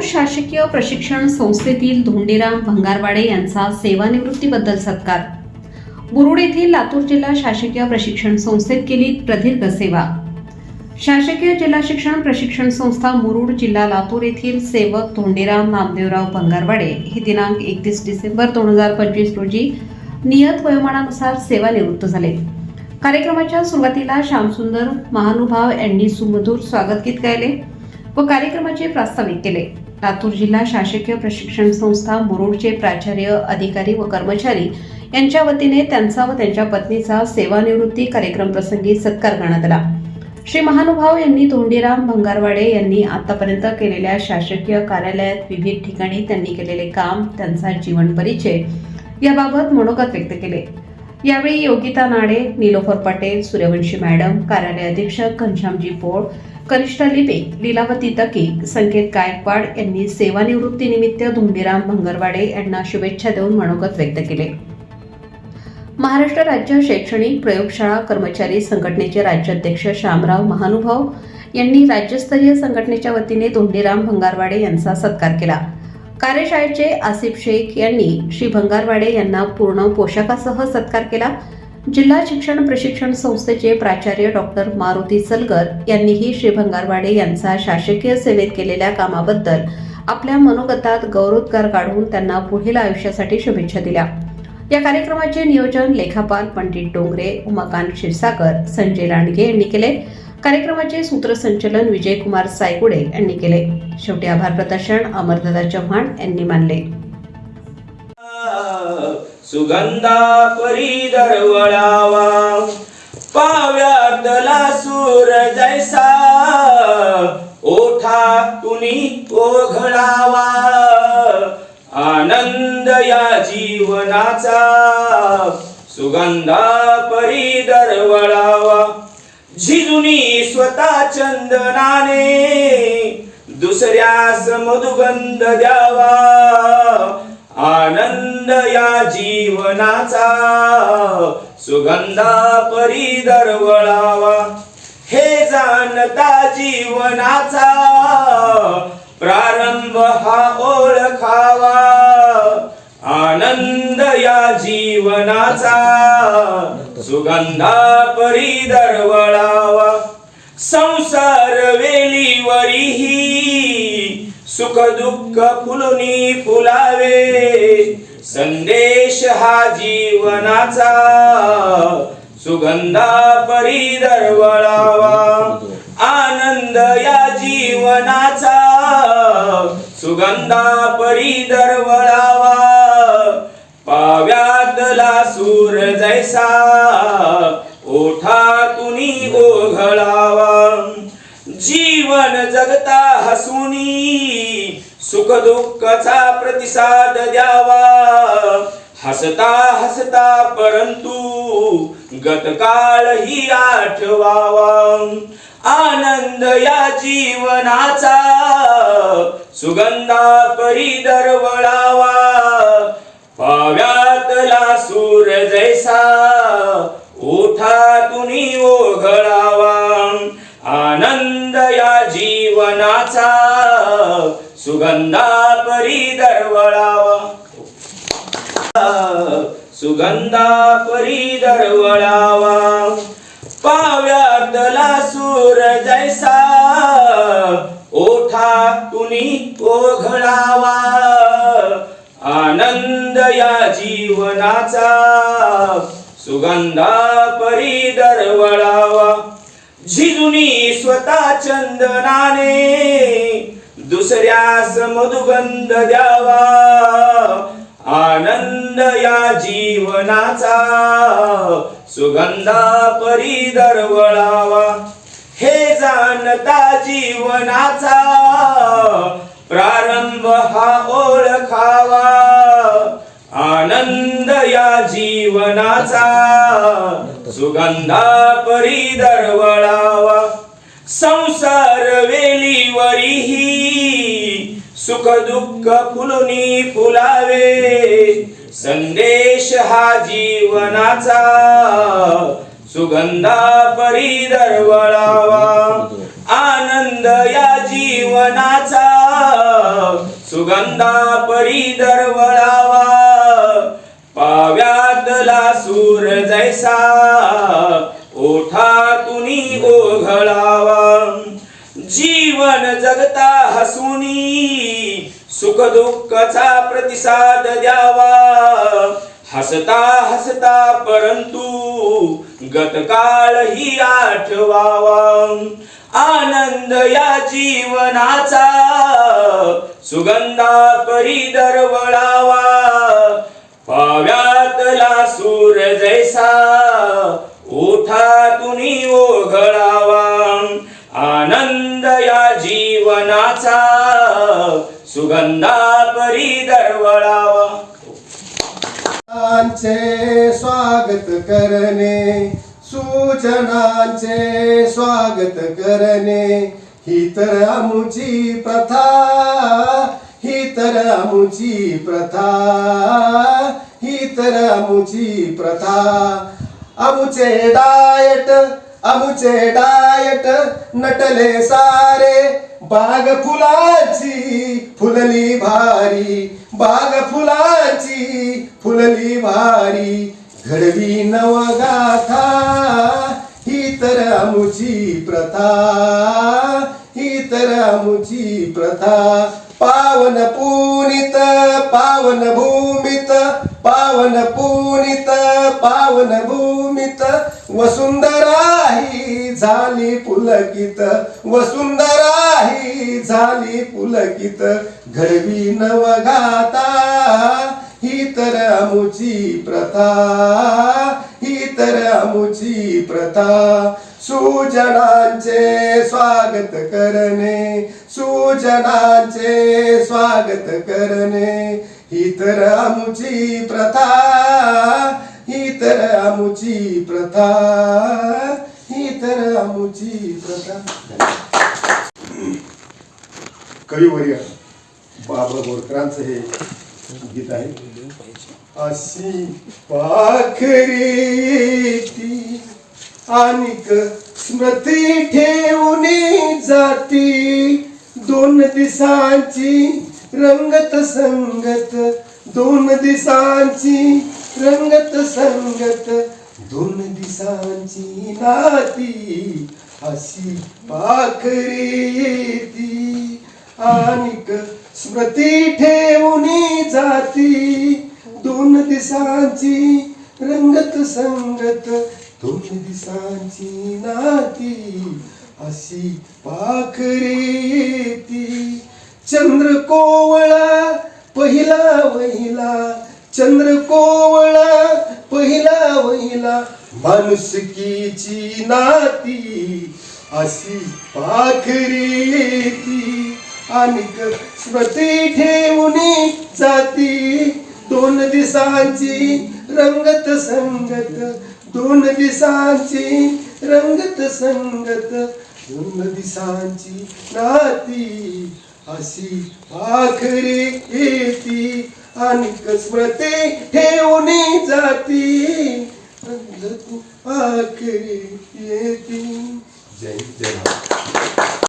शासकीय प्रशिक्षण संस्थेतील धोंडीराम भंगारवाडे यांचा सेवानिवृत्तीबद्दल सत्कार। मुरुड येथील लातूर जिल्हा शासकीय प्रशिक्षण संस्थेत केली प्रदीर्घ सेवा। शासकीय जिल्हा शिक्षण प्रशिक्षण संस्था मुरुड जिल्हा लातूर येथील सेवक धोंडीराम नामदेवराव भंगारवाडे हे दिनांक 31 डिसेंबर 2025 रोजी नियत वयोमानानुसार सेवानिवृत्त झाले। कार्यक्रमाच्या सुरुवातीला श्यामसुंदर महानुभाव यांनी सुमधुर स्वागत गीत गायले व कार्यक्रमाचे प्रास्ताविक केले। लातूर जिल्हा शासकीय प्रशिक्षण संस्था मुरुडचे प्राचार्य, अधिकारी व कर्मचारी यांच्या वतीने त्यांचा व त्यांच्या पत्नीचा सेवानिवृत्ती कार्यक्रम प्रसंगी सत्कार करण्यात आला। श्री महानुभाव यांनी धोंडीराम भंगारवाडे यांनी आतापर्यंत केलेल्या शासकीय कार्यालयात विविध ठिकाणी त्यांनी केलेले काम, त्यांचा जीवन परिचय याबाबत मनोगत व्यक्त केले। यावेळी योगिता नाडे, नीलोफर पटेल, सूर्यवंशी मॅडम, कार्यालय अधीक्षक घनश्यामजी पोळ, कनिष्ठ लिपिक लीलावती तकी, संकेत गायकवाड यांनी सेवानिवृत्तीनिमित्त धोंडीराम भंगारवाडे यांना शुभेच्छा देऊन मनोगत व्यक्त केले। महाराष्ट्र राज्य शैक्षणिक प्रयोगशाळा कर्मचारी संघटनेचे राज्याध्यक्ष श्यामराव महानुभाव यांनी राज्यस्तरीय संघटनेच्या वतीने धोंडीराम भंगारवाडे यांचा सत्कार केला। कार्यशाळेचे आसिफ शेख यांनी श्री भंगारवाडे यांना पूर्ण पोशाखासह सत्कार केला। जिल्हा शिक्षण प्रशिक्षण संस्थेचे प्राचार्य डॉक्टर मारुती सलगर यांनीही श्री भंगारवाडे यांचा शासकीय सेवेत केलेल्या कामाबद्दल आपल्या मनोगतात गौरवोद्गार काढून त्यांना पुढील आयुष्यासाठी शुभेच्छा दिल्या। या कार्यक्रमाचे नियोजन लेखापाल पंडित डोंगरे, उमाकांत क्षीरसागर, संजय लांडगे यांनी केले। कार्यक्रमाचे सूत्रसंचालन विजयकुमार सायगुडे यांनी केले। शेवटी आभार प्रदर्शन अमरदादा चव्हाण यांनी मानले। सुगंधा परी दरवळावा, पाव्यातला सूर जैसा ओठातुनी ओघळावा, आनंद या जीवनाचा सुगंधा परी दरवळावा। झिजुनी स्वतः चंदनाने दुसऱ्यास मधुगंध द्यावा, आनंद या जीवनाचा सुगंधा परी दरवळावा। हे जाणता जीवनाचा प्रारंभ हा ओळखावा, आनंद या जीवनाचा सुगंधा परी दरवळावा। संसार वेलीवरीही सुख दुःख फुलुनी फुलावे, संदेश हा जीवनाचा सुगंधा परी दरवळावा। आनंद या जीवनाचा सुगंधा परी दरवळावा, पाव्यातला सूर जैसा ओठातुनी ओघळावा। जीवन जगता हसुनी सुख दुःखाचा प्रतिसाद द्यावा, हसता हसता परंतु गतकाळ ही आठवावा। आनंद या जीवनाचा सुगंधा परी दरवळावा, पाव्यातला सूर जैसा ओठातुनी ओघळावा। आनंद या जीवनाचा सुगंधा परी दरवळावा, सुगंधा परी दरवळावा। पाव्यातला सूर जैसा ओठातुनी ओघळावा, आनंद या जीवनाचा सुगंधा परी दरवळावा। झिजुनी स्वतः चंदनाने दुसऱ्यास मधुगंध द्यावा, आनंद या जीवनाचा सुगंधा परी दरवळावा। हे जाणता जीवनाचा प्रारंभ हा ओळखावा, आनंद या जीवनाचा सुगंधा परी दरवळावा। संसार वेलीवरीही सुख दुःख फुलुनी फुलावे, संदेश हा जीवनाचा सुगंधा परी दरवळावा। आनंद या जीवनाचा सुगंधा परी दरवळावा पाव्यातला सूर जैसा ओठातुनी ओघळावा जीवन जगता हसुनी सुख दुःखाचा प्रतिसाद द्यावा हसता हसता परंतु गतकाळ ही आठवावा आनंद या जीवनाचा सुगंधा परी दरवळावा पाव्यातला सूर जैसा ओठातुनी ओघळावा आनंद या जीवनाचा सुगंधा परी दरवळावा सूचनांचे स्वागत करणे सूचनांचे स्वागत करणे ही तर आमुची प्रथा ही तर आमुची प्रथा ही तर आमुची प्रथा आमुचे डायट नटले सारे बाग फुलाची फुलली भारी बाग फुलाची फुलली भारी घडवी नवगाथा ही तर आमुची प्रथा ही तर आमुची प्रथा पावन पुनित पावन भूमित पावन पुनित पावन भूमित वसुंधरा ही झाली पुलकित वसुंधरा ही झाली पुलकित घडवी नवगाथा ही तर आमुची प्रथा ही तर आमुची प्रथा सूचनांचे स्वागत करणे सूचनांचे स्वागत करणे ही तर आमुची प्रथा ही तर आमुची प्रथा ही तर आमुची प्रथा कविवर्य बाबा बोरकरांचं हे गीत आहे अशी पाखरी येती अनिक स्मृती ठेवून जाती दोन दिसांची रंगत संगत दोन दिसांची रंगत संगत दोन दिसांची नाती अशी पाखरी येती अनिक स्मृती ठेवून जाती दोन दिसांची रंगत संगत दोन दिसांची नाती अशी पाखरी येती चंद्र कोवळा पहिला वहिला चंद्र कोवळा पहिला वहिला माणुसकीची नाती अशी पाखरी येती अनिक स्मृती ठेवून जाती दोन दिसांची रंगत संगत दोन दिसांची रंगत संगत दोन दिसांची नाती अशी पाखरी येती अनिक स्मृती ठेवून जाती पाखरी येती जय जय